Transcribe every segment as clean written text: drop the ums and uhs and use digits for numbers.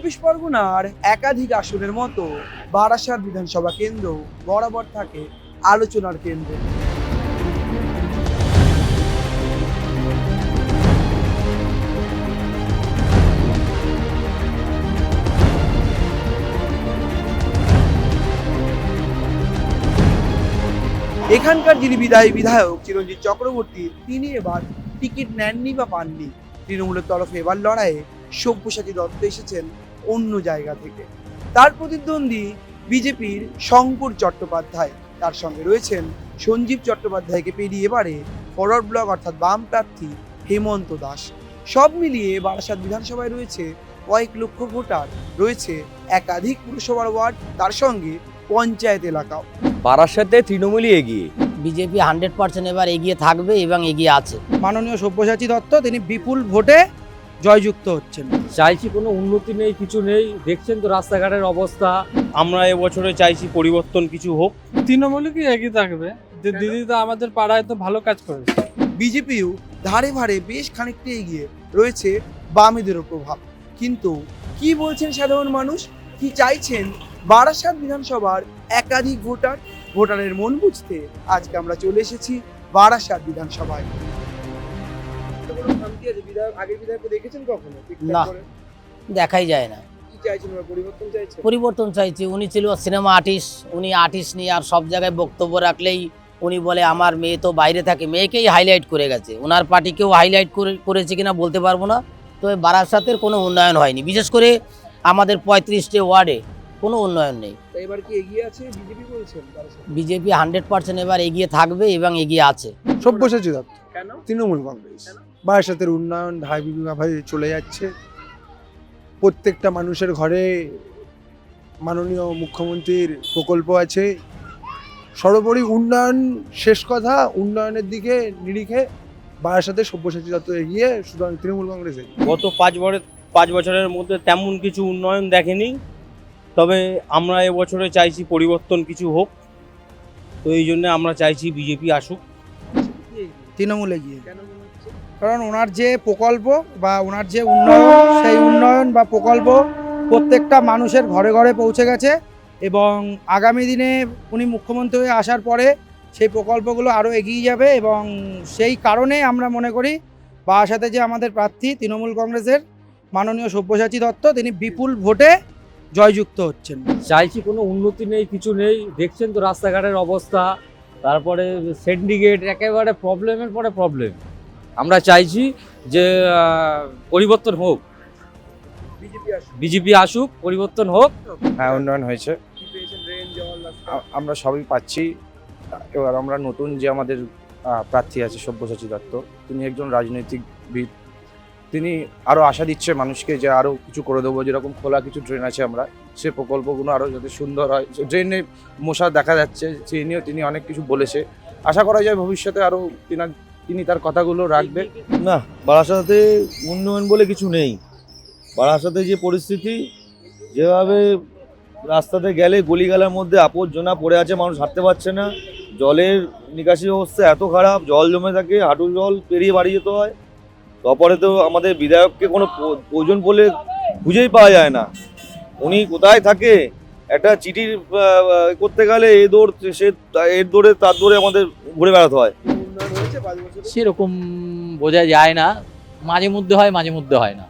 পরগনার একাধিক আসনের মতো বারাসাত বিধানসভা কেন্দ্র বরাবর থাকে আলোচনার কেন্দ্রে। এখানকার যিনি বিধায়ক চিরঞ্জিত চক্রবর্তী, তিনি এবার টিকিট নেননি বা পাননি। তৃণমূলের তরফে এবার লড়াইয়ে সব্যসাচী দত্ত এসেছেন অন্য জায়গা থেকে। তার প্রতিদ্বন্দ্বী বিজেপির শঙ্কর চট্টোপাধ্যায়, তার সঙ্গে রয়েছেন সঞ্জীব চট্টোপাধ্যায়কে পেরিয়ে এবারে ফরওয়ার্ড ব্লক অর্থাৎ বাম প্রার্থী হেমন্ত দাস। সব মিলিয়ে বারাসাত বিধানসভায় রয়েছে কয়েক লক্ষ ভোটার, রয়েছে একাধিক পুরসভার ওয়ার্ড, তার সঙ্গে পঞ্চায়েত এলাকাও। বারাসাতে তৃণমূলই এগিয়ে, বিজেপি 100% এবার এগিয়ে থাকবে এবং এগিয়ে আছে। মাননীয় সব্যসাচী দত্ত তিনি বিপুল ভোটে জয়যুক্ত হচ্ছেন। চাইছি কোনো উন্নতি নেই, কিছু নেই, দেখছেন তো রাস্তাঘাটের অবস্থা। আমরা এবছরে চাইছি পরিবর্তন কিছু হোক। তৃণমূলই কি এগিয়ে থাকবে, যে দিদি তো আমাদের পাড়ায় তো ভালো কাজ করেছে। বিজেপিও ধারে ভারে বেশ খানিকটা এগিয়ে, রয়েছে বামেদেরও প্রভাব। কিন্তু কি বলছেন সাধারণ মানুষ, কি চাইছেন বারাসাত বিধানসভার একাধিক ভোটারের মন বুঝতে আজকে আমরা চলে এসেছি বারাসাত বিধানসভায়। আগের বিধায়ককে দেখেছেন কখনো? না, দেখাই যায় না। কি চাইছেন, পরিবর্তন চাইছেন? পরিবর্তন চাইছি। উনি ছিল সিনেমা আর্টিস্ট, উনি আর্টিস্ট নিয়ে আর সব জায়গায় বক্তব্য রাখলেই উনি বলে আমার মেয়ে তো বাইরে থাকে, মেয়েকেই হাইলাইট করে গেছে। ওনার পার্টিকেও হাইলাইট করেছে কিনা বলতে পারবো না। তো বারাসাতের কোনো উন্নয়ন হয়নি, বিশেষ করে আমাদের 35টে ওয়ার্ডে কোনো উন্নয়ন নেই। এবার কি এগিয়ে আছে বিজেপি বলছেন? বিজেপি 100% এবার এগিয়ে থাকবে এবং এগিয়ে আছে। সব্যসাচী দত্ত, কেন? তৃণমূল কংগ্রেস। বারাসাতের উন্নয়ন ধারাবাহিকভাবে চলে যাচ্ছে। প্রত্যেকটা মানুষের ঘরে মাননীয় মুখ্যমন্ত্রীর প্রকল্প আছে। সর্বোপরি উন্নয়ন শেষ কথা, উন্নয়নের দিকে নিরিখে বারাসাতে সব্যসাচী দত্ত এগিয়ে, সুতরাং তৃণমূল কংগ্রেস এগিয়ে। গত 5 বছরের মধ্যে তেমন কিছু উন্নয়ন দেখেনি, তবে আমরা এবছরে চাইছি পরিবর্তন কিছু হোক। তো এই জন্য আমরা চাইছি বিজেপি আসুক। তৃণমূল এগিয়ে, কারণ ওনার যে প্রকল্প বা ওনার যে উন্নয়ন, সেই উন্নয়ন বা প্রকল্প প্রত্যেকটা মানুষের ঘরে ঘরে পৌঁছে গেছে এবং আগামী দিনে উনি মুখ্যমন্ত্রী হয়ে আসার পরে সেই প্রকল্পগুলো আরও এগিয়ে যাবে এবং সেই কারণে আমরা মনে করি বারাসাতে যে আমাদের প্রার্থী তৃণমূল কংগ্রেসের মাননীয় সব্যসাচী দত্ত, তিনি বিপুল ভোটে জয়যুক্ত হচ্ছেন। চাইছি কোনো উন্নতি নেই, কিছু নেই, দেখছেন তো রাস্তাঘাটের অবস্থা। তারপরে সিন্ডিকেট, একেবারে প্রবলেমের পরে প্রবলেম। আমরা চাইছি যে পরিবর্তন হোক, বিজেপি আসুক, পরিবর্তন হোক। হ্যাঁ, উন্নয়ন হয়েছে, আমরা সবই পাচ্ছি। এবার আমরা নতুন যে আমাদের প্রার্থী আছে সব্যসাচী দত্ত, তিনি একজন রাজনৈতিকবিদ। তিনি আরও আশা দিচ্ছে মানুষকে যে আরও কিছু করে দেবো। যেরকম খোলা কিছু ড্রেন আছে, আমরা সে প্রকল্পগুলো আরও যাতে সুন্দর হয়। ড্রেনে মশা দেখা যাচ্ছে, সেই নিয়েও তিনি অনেক কিছু বলেছে। আশা করা যায় ভবিষ্যতে আরও তিনি তার কথাগুলো রাখবে। না, বারাসাতে উন্নয়ন বলে কিছু নেই। বারাসাতে যে পরিস্থিতি, যেভাবে রাস্তাতে গেলে গলিগালার মধ্যে আবর্জনা পড়ে আছে, মানুষ হাঁটতে পারছে না। জলের নিকাশি ব্যবস্থা এত খারাপ, জল জমে থাকে, হাঁটু জল পেরিয়ে বাড়ি যেতে হয়। তারপরে তো আমাদের বিধায়ককে কোনো প্রয়োজন বলে খুঁজেই পাওয়া যায় না। উনি কোথায় থাকে, একটা চিঠি করতে গেলে এ দৌড় সে এর দৌড়ে তার দৌড়ে আমাদের ঘুরে বেড়াতে হয়। সেরকম বোঝা যায় না, মাঝে মধ্যে হয়, মাঝে মধ্যে হয় না।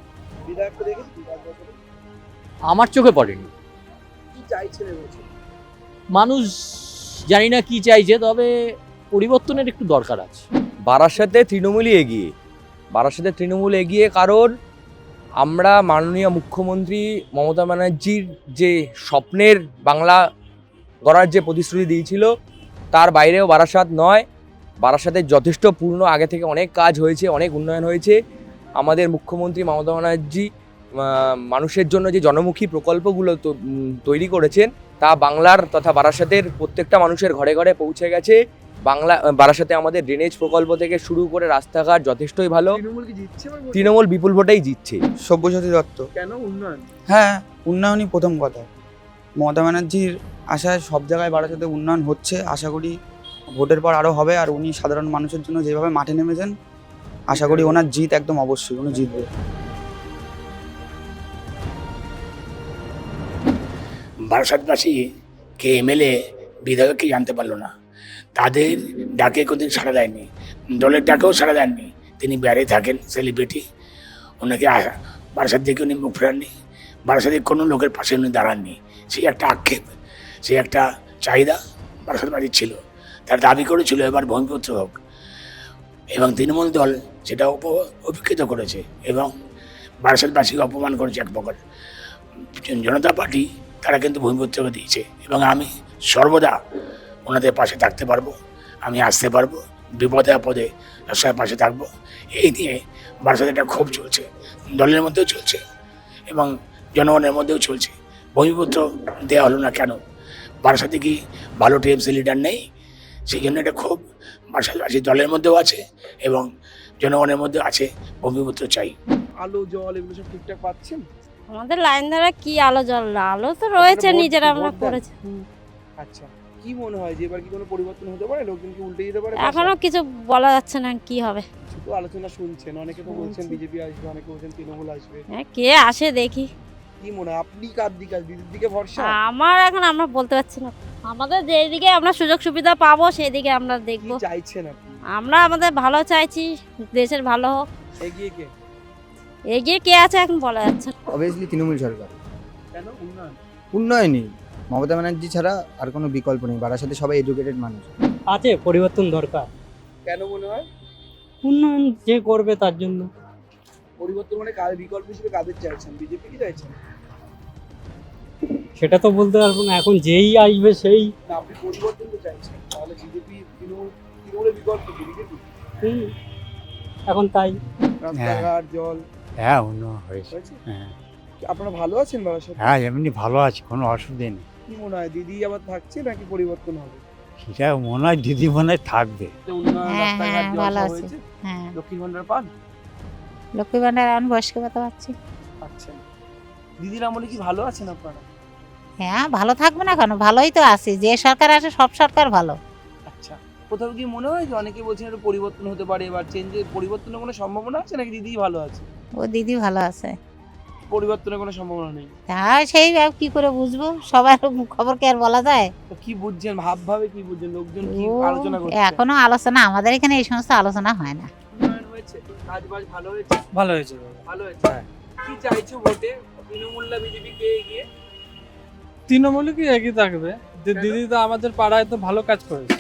আমার চোখে পড়েনি। মানুষ জানি না কি চাইছে, তবে পরিবর্তনের একটু দরকার আছে। বারাসাতে তৃণমূলই এগিয়ে, বারাসাতে তৃণমূল এগিয়ে, কারণ আমরা মাননীয় মুখ্যমন্ত্রী মমতা ব্যানার্জির যে স্বপ্নের বাংলা গড়ার যে প্রতিশ্রুতি দিয়েছিল, তার বাইরেও বারাসাত নয়। বারাসাতের যথেষ্ট পূর্ণ, আগে থেকে অনেক কাজ হয়েছে, অনেক উন্নয়ন হয়েছে। আমাদের মুখ্যমন্ত্রী মমতা ব্যানার্জি মানুষের জন্য যে জনমুখী প্রকল্পগুলো তৈরি করেছেন, তা বাংলার তথা বারাসাতের প্রত্যেকটা মানুষের ঘরে ঘরে পৌঁছে গেছে। বারাসাতে আমাদের ড্রেনেজ প্রকল্প থেকে শুরু করে রাস্তাঘাট যথেষ্টই ভালো। তৃণমূল বিপুল ভোটেই জিতছে। সব্যসাচী দত্ত। কেন? উন্নয়ন। হ্যাঁ, উন্নয়নই প্রথম কথা। মমতা ব্যানার্জির আশায় সব জায়গায় বারাসাতে উন্নয়ন হচ্ছে। আশা করি ভোটের পর আরও হবে। আর উনি সাধারণ মানুষের জন্য যেভাবে মাঠে নেমেছেন, আশা করি ওনার জিত একদম অবশ্যই, উনি জিতবে। বারাসাতবাসী কে এমএলএ বিধায়ক কি জানতে পারলো না, তাদের ডাকে কোনদিন সাড়া দেয়নি, দলের ডাকেও সাড়া দেননি। তিনি বাইরে থাকেন, সেলিব্রিটি, ওনাকে বারাসাত থেকে উনি মুখ ফেরাননি, বারাসাতে কোনো লোকের পাশে উনি দাঁড়াননি। সেই একটা আক্ষেপ, সেই একটা চাহিদা বারাসাতবাসীর ছিল, তার দাবি করেছিল এবার ভূমিপুত্র হোক, এবং তৃণমূল দল সেটা উপেক্ষিত করেছে এবং বারাসাতবাসীকে অপমান করেছে এক প্রকার। জনতা পার্টি তারা কিন্তু ভূমিপুত্রকে দিয়েছে এবং আমি সর্বদা ওনাদের পাশে থাকতে পারবো, আমি আসতে পারবো, বিপদে আপদে সবার পাশে থাকবো। এই নিয়ে বারাসাতে একটা ক্ষোভ চলছে, দলের মধ্যেও চলছে এবং জনগণের মধ্যেও চলছে। ভূমিপুত্র দেওয়া হলো না কেন? বারাসাতে কি ভালো টিএমসি লিডার নেই? সেই জন্য একটা ক্ষোভ বারাসাতবাসী দলের মধ্যেও আছে এবং জনগণের মধ্যেও আছে, ভূমিপুত্র চাই। আলো জল এগুলো সব ঠিকঠাক পাচ্ছেন? আমাদের লাইন ধারা কি আলো জল না, আলো তো রয়েছে, আপনারা ভোট- নিজেরা আমরা ভোট দেন? করেছি। আচ্ছা, কি মনে হয় যে এবার কি কোনো পরিবর্তন হতে পারে, লোকজন কি উল্টে যেতে পারে? এখনো কিছু বলা যাচ্ছে না কি হবে। শুধু আলোচনা শুনছেন, অনেকে তো বলছেন বিজেপি আসবে, অনেকে বলছেন তৃণমূল আসবে। হ্যাঁ, কে আসে দেখি। কি মনে হয় আপনি কার দিকে, দিদির দিকে ভরসা? আমার এখন আমরা বলতে পারছি না, আমাদের যেদিকে আমরা সুযোগ সুবিধা পাবো সেই দিকে আমরা কি দেখবো। চাইছেন আপনি? আমরা আমাদের ভালো চাইছি, দেশের ভালো হোক। এগিয়ে কে? এগিয়ে কে আছে এখন বলা যাচ্ছে না। অবভিয়াসলি তৃণমূল সরকার। কেন? উন্নয়ন? উন্নয়নই মমতা ব্যানার্জি ছাড়া আর কোনো বিকল্প নেই। বারাসাতে সবাই এডুকেটেড মানুষ। আছে পরিবর্তন দরকার, কেন মনে হয় উন্নয়ন যে করবে তার জন্য। পরিবর্তন মানে কার বিকল্প হিসেবে কাদের চাইছেন? বিজেপি কি চাইছেন? সেটা তো বলতে পারবো না, এখন যেই আসবে সেই। না, আপনি পরিবর্তন তো চাইছেন, তাহলে বিজেপি তৃণমূলের বিকল্প কি বিজেপি? এখন তাই। রাস্তাঘাট, জল হ্যাঁ উন্নয়ন হয়েছে। হয়েছে? হ্যাঁ আপনারা ভালো আছেন বারাসাতে? হ্যাঁ এমনি ভালো আছে, কোনো অসুবিধা নেই। কি মনে হয় দিদি আবার থাকছে নাকি পরিবর্তন হবে? সেটা মনে হয় দিদি মনে হয় থাকবে। উন্নয়ন, হ্যাঁ, রাস্তাঘাট, জল ভালো সব আছে। হয়েছে? হ্যাঁ, লক্ষ্মীর ভান্ডার পান? লক্ষ্মী ভান্ডার এখন বয়স্ক ভাতা পাচ্ছি। আচ্ছা, দিদির আমলে কি ভালো আছেন আপনারা? হ্যাঁ, ভালো থাকবে না কেন, ভালোই তো আছে, যে সরকার আসে সব সরকার ভালো। আচ্ছা, কোথাও কি মনে হয় যে অনেকে বলছেন একটু পরিবর্তন হতে পারে, এবার চেঞ্জের পরিবর্তনের কোনো সম্ভাবনা আছে নাকি দিদিই ভালো আছে? ও দিদি ভালো আছে। পরিবর্তনের কোনো সম্ভাবনা নেই? তা সেই কি করে বুঝবো, সবার খবর কি আর বলা যায়? তো কি বুঝছেন, ভাবে কি বুঝছেন, লোকজন কি ও, আলোচনা করছে? এখনো আলোচনা, আমাদের এখানে এই সমস্ত আলোচনা হয় না। উন্নয়ন হয়েছে, কাজবাজ ভালো হয়েছে? ভালো হয়েছে। ভালো হয়েছে। কি চাইছো ভোটে, তৃণমূল না বিজেপি, কে এগিয়ে? তৃণমূলই কি এগিয়ে থাকবে, দিদি তো আমাদের পাড়ায় তো ভালো কাজ করেছে,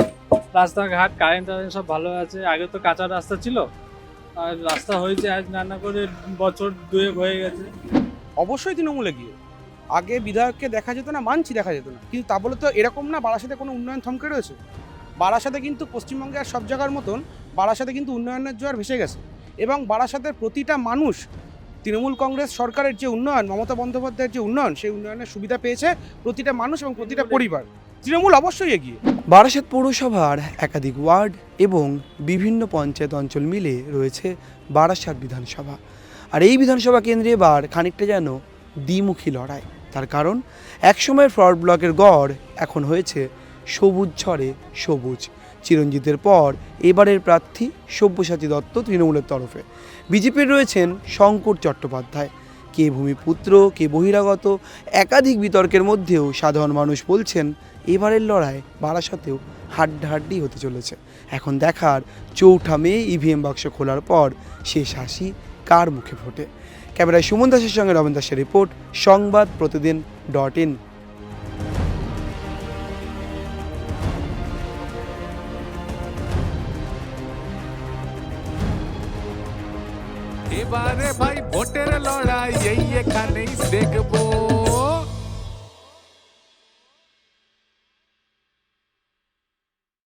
রাস্তাঘাট কারেন্ট সব ভালো আছে। আগে তো কাঁচা রাস্তা ছিল, আর রাস্তা হয়েছে আজ রান্না করে বছর দুয়েক হয়ে গেছে। অবশ্যই তৃণমূলে গিয়ে আগে বিধায়ককে দেখা যেত না, মানছি দেখা যেত না, কিন্তু তা বলে তো এরকম না বারাসাতে কোনো উন্নয়ন থমকে রয়েছে। বারাসাতে কিন্তু পশ্চিমবঙ্গে আর সব জায়গার মতন বারাসাতে কিন্তু উন্নয়নের জোয়ার ভেসে গেছে এবং বারাসাতের প্রতিটা মানুষ তৃণমূল কংগ্রেস সরকারের যে উন্নয়ন, মমতা বন্দ্যোপাধ্যায়ের যে উন্নয়ন, সেই উন্নয়নের সুবিধা পেয়েছে প্রতিটা মানুষ এবং প্রতিটা পরিবার। তৃণমূল অবশ্যই এগিয়ে। বারাসাত পৌরসভার একাধিক ওয়ার্ড এবং বিভিন্ন পঞ্চায়েত অঞ্চল মিলে রয়েছে বারাসাত বিধানসভা। আর এই বিধানসভা কেন্দ্রে এবার খানিকটা যেন দ্বিমুখী লড়াই। তার কারণ একসময়ের ফ্রড ব্লকের গড় এখন হয়েছে সবুজ ঝড়ে সবুজ। চিরঞ্জিতের পর এবারের প্রার্থী সব্যসাচী দত্ত তৃণমূলের তরফে, বিজেপির রয়েছেন শঙ্কর চট্টোপাধ্যায়। কে ভূমিপুত্র, কে বহিরাগত, একাধিক বিতর্কের মধ্যেও সাধারণ মানুষ বলছেন এবারের লড়াই বারাসাতেও হাড্ডাহাড্ডি হতে চলেছে। এখন দেখার 4 মে ইভিএম বাক্স খোলার পর শেষ হাসি কার মুখে ফোটে। ক্যামেরায় সুমন দাসের সঙ্গে রবীন দাসের রিপোর্ট, সংবাদ প্রতিদিন.in। এবারে ভাই ভোটের লড়াই এই এখানেই দেখবো।